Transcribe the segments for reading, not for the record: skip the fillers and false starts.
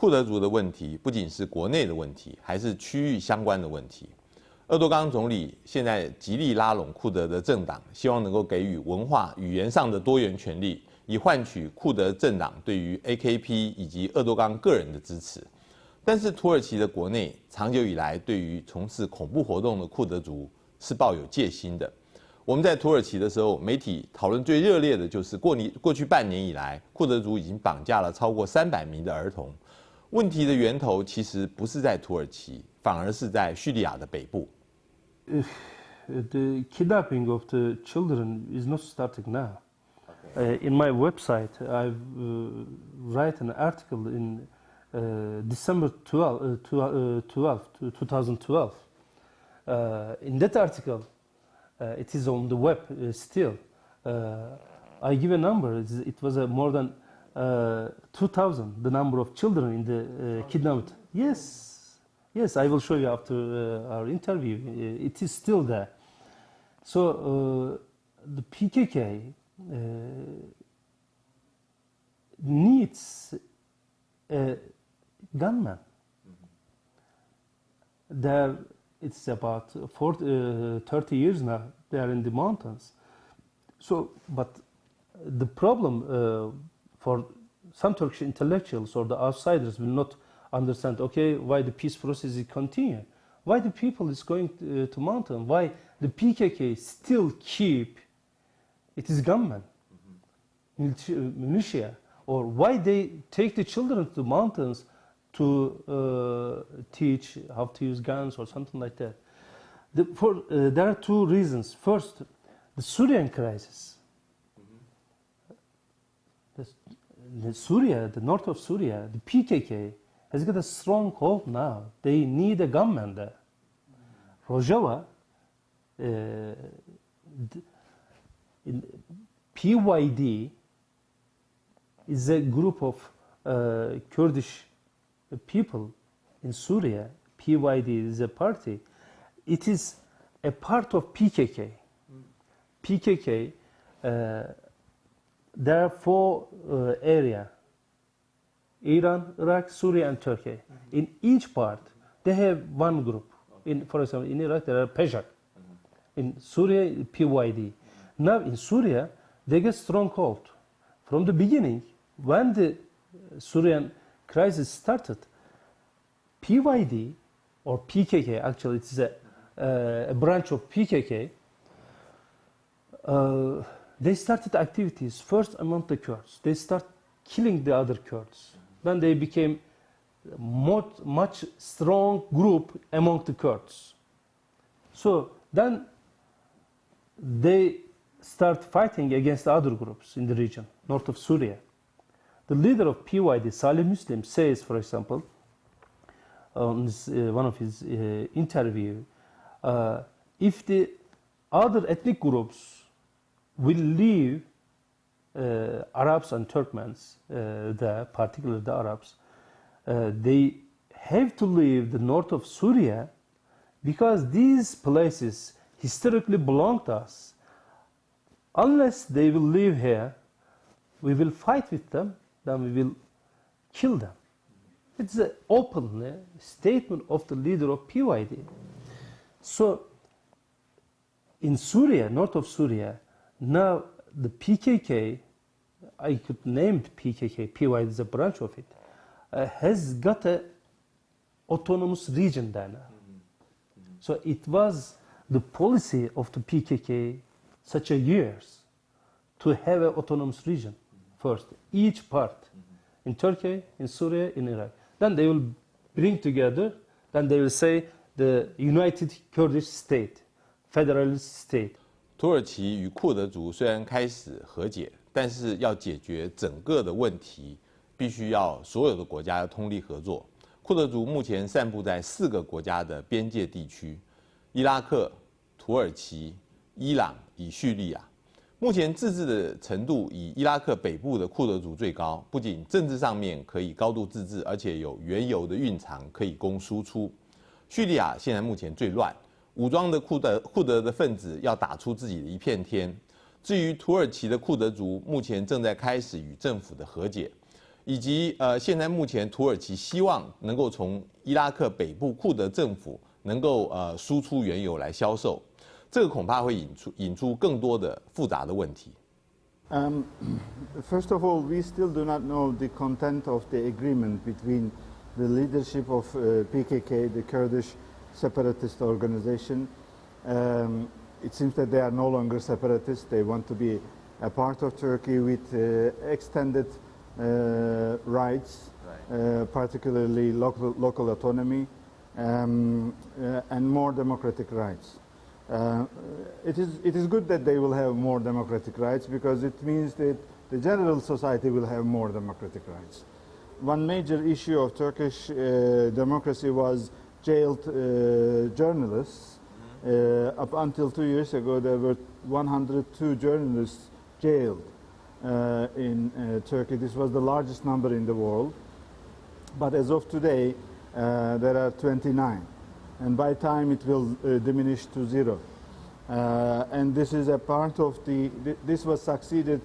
库德族的问题不仅是国内的问题，还是区域相关的问题。厄多刚总理现在极力拉拢库德的政党，希望能够给予文化、语言上的多元权利，以换取库德政党对于 AKP 以及厄多刚个人的支持。但是土耳其的国内长久以来对于从事恐怖活动的库德族是抱有戒心的。我们在土耳其的时候，媒体讨论最热烈的就是过去半年以来，库德族已经绑架了超过300名的儿童。问题的源头其实不是在土耳其，反而是在叙利亚的北部。The kidnapping of the children is not starting now. In my website, I've write an article in December 2012. In that article, it is on the web still. I give a number. It was more than 2,000, the number of children in the kidnapped. Yes, I will show you after our interview. It is still there. So the PKK needs a gunman. There, it's about 30 years now. They are in the mountains. So, but the problem for some Turkish intellectuals or the outsiders will not understand. Okay, why the peace process is continue? Why the people is going to mountain? Why the PKK still keep it is gunmen, militia, or why they take the children to the mountains to teach how to use guns or something like that. There are two reasons. First, the Syrian crisis. Syria, the north of Syria, the PKK has got a strong hold now. They need a gunman there. Rojava, PYD is a group of Kurdish people in Syria. PYD is a party. It is a part of PKK. PKK, there are four areas: Iran, Iraq, Syria, and Turkey. In each part, they have one group. For example, in Iraq, there are Peshak. In Syria, PYD. Now, in Syria, they get stronghold. From the beginning, when the Syrian crisis started, PYD, or PKK, actually it's a branch of PKK, they started activities first among the Kurds. They start killing the other Kurds. Then they became much strong group among the Kurds. So then they start fighting against other groups in the region, north of Syria. The leader of PYD, Salih Muslim, says, for example, on one of his interview, if the other ethnic groups will leave Arabs and Turkmens, particularly the Arabs, they have to leave the north of Syria because these places historically belong to us. Unless they will live here, we will fight with them, then we will kill them. It's an open statement of the leader of PYD. So, in Syria, north of Syria, now the PKK, I could name PKK, PYD is a branch of it, has got an autonomous region there now. So it was the policy of the PKK such a years to have an autonomous region first, each part, in Turkey, in Syria, in Iraq. Then they will bring together, then they will say the United Kurdish State, Federalist State. 土耳其与库德族虽然开始和解，但是要解决整个的问题，必须要所有的国家要通力合作。库德族目前散布在4个国家的边界地区：伊拉克、土耳其、伊朗与叙利亚。目前自治的程度以伊拉克北部的库德族最高，不仅政治上面可以高度自治，而且有原油的蕴藏可以供输出。叙利亚现在目前最乱，武装的库德的分子要打出自己的一片天。至于土耳其的库德族，目前正在开始与政府的和解。以及现在目前土耳其希望能够从伊拉克北部库德政府能够输出原油来销售，这个恐怕会引出更多的复杂的问题。First of all, we still do not know the content of the agreement between the leadership of PKK, the Kurdish separatist organization. It seems that they are no longer separatists. They want to be a part of Turkey with extended rights, particularly local autonomy, and more democratic rights. It is good that they will have more democratic rights because it means that the general society will have more democratic rights. One major issue of Turkish democracy was jailed journalists. Up until 2 years ago, there were 102 journalists jailed in Turkey. This was the largest number in the world. But as of today, there are 29. And by time it will diminish to 0. And this is a part of this was succeeded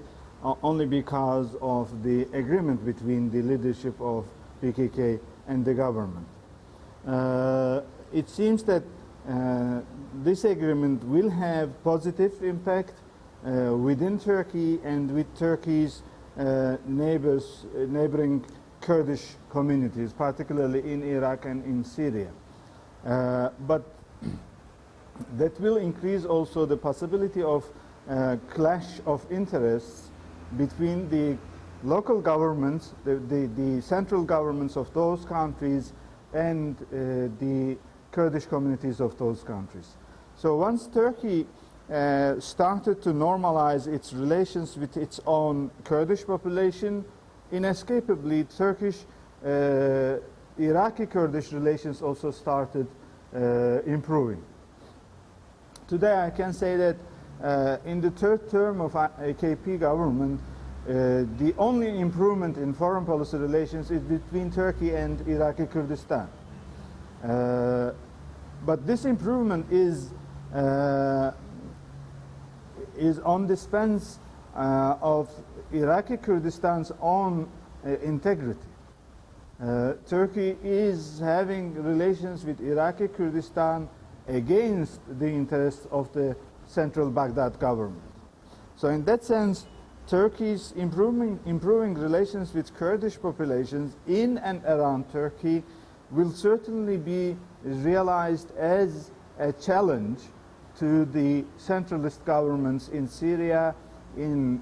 only because of the agreement between the leadership of PKK and the government. It seems that this agreement will have positive impact within Turkey and with Turkey's neighboring Kurdish communities, particularly in Iraq and in Syria. But that will increase also the possibility of clash of interests between the local governments, the central governments of those countries and the Kurdish communities of those countries. So once Turkey started to normalize its relations with its own Kurdish population, inescapably Turkish Iraqi Kurdish relations also started improving. Today I can say that in the third term of AKP government, the only improvement in foreign policy relations is between Turkey and Iraqi Kurdistan. But this improvement is on the expense of Iraqi Kurdistan's own integrity. Turkey is having relations with Iraqi Kurdistan against the interests of the central Baghdad government. So in that sense, Turkey's improving relations with Kurdish populations in and around Turkey will certainly be realized as a challenge to the centralist governments in Syria, in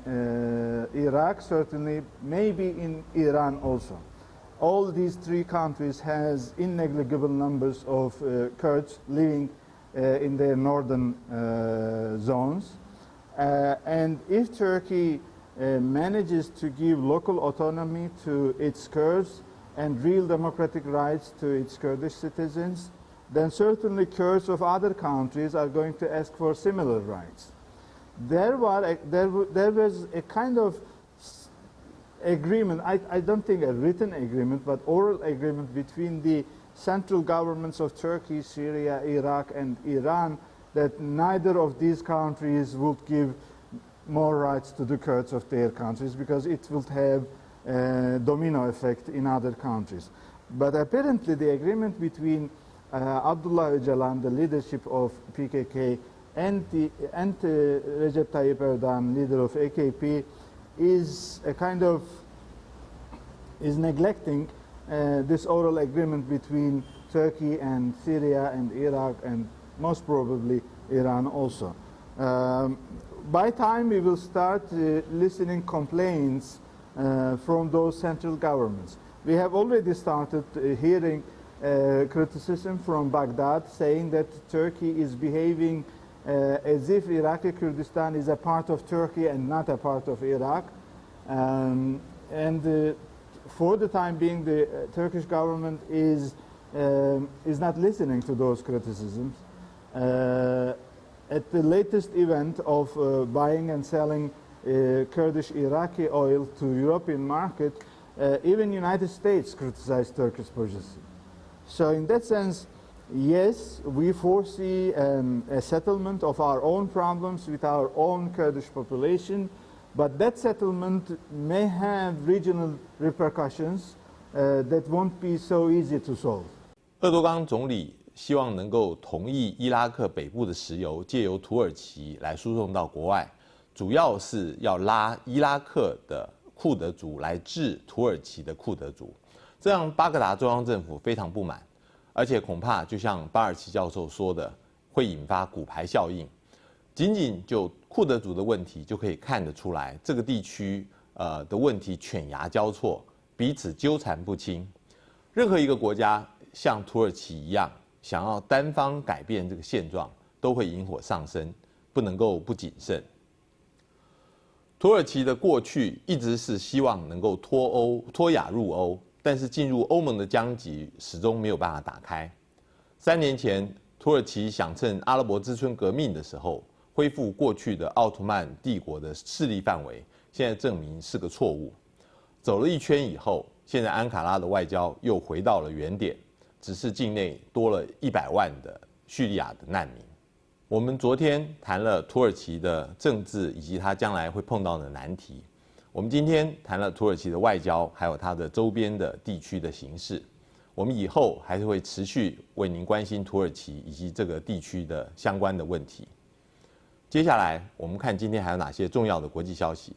Iraq certainly, maybe in Iran also. All these three countries has innegligible numbers of Kurds living in their northern zones. And if Turkey manages to give local autonomy to its Kurds and real democratic rights to its Kurdish citizens, then certainly Kurds of other countries are going to ask for similar rights. There was a kind of agreement, I don't think a written agreement, but oral agreement between the central governments of Turkey, Syria, Iraq, and Iran that neither of these countries would give more rights to the Kurds of their countries because it would have a domino effect in other countries. But apparently the agreement between Abdullah Öcalan, the leadership of PKK, and Recep Tayyip Erdogan, leader of AKP, is a kind of neglecting this oral agreement between Turkey and Syria and Iraq and most probably Iran also. By time we will start listening complaints from those central governments. We have already started hearing criticism from Baghdad saying that Turkey is behaving as if Iraqi Kurdistan is a part of Turkey and not a part of Iraq. For the time being, the Turkish government is not listening to those criticisms. At the latest event of buying and selling Kurdish Iraqi oil to European market, even United States criticized Turkish position. So in that sense, yes, we foresee a settlement of our own problems with our own Kurdish population, But that settlement may have regional repercussions that won't be so easy to solve. 鄂多刚总理希望能够同意伊拉克北部的石油借由土耳其来输送到国外，主要是要拉伊拉克的库德族来治土耳其的库德族，这让巴格达中央政府非常不满，而且恐怕就像巴尔奇教授说的，会引发骨牌效应。仅仅就库德族的问题就可以看得出来，这个地区的问题犬牙交错，彼此纠缠不清。任何一个国家像土耳其一样，想要单方改变这个现状，都会引火上身，不能够不谨慎。土耳其的过去一直是希望能够脱亚入欧，但是进入欧盟的僵局始终没有办法打开。3年前，土耳其想趁阿拉伯之春革命的时候，恢复过去的奥图曼帝国的势力范围，现在证明是个错误。走了一圈以后，现在安卡拉的外交又回到了原点，只是境内多了100万的叙利亚的难民。我们昨天谈了土耳其的政治以及它将来会碰到的难题，我们今天谈了土耳其的外交，还有它的周边的地区的形势。我们以后还是会持续为您关心土耳其以及这个地区的相关的问题。接下来我们看今天还有哪些重要的国际消息。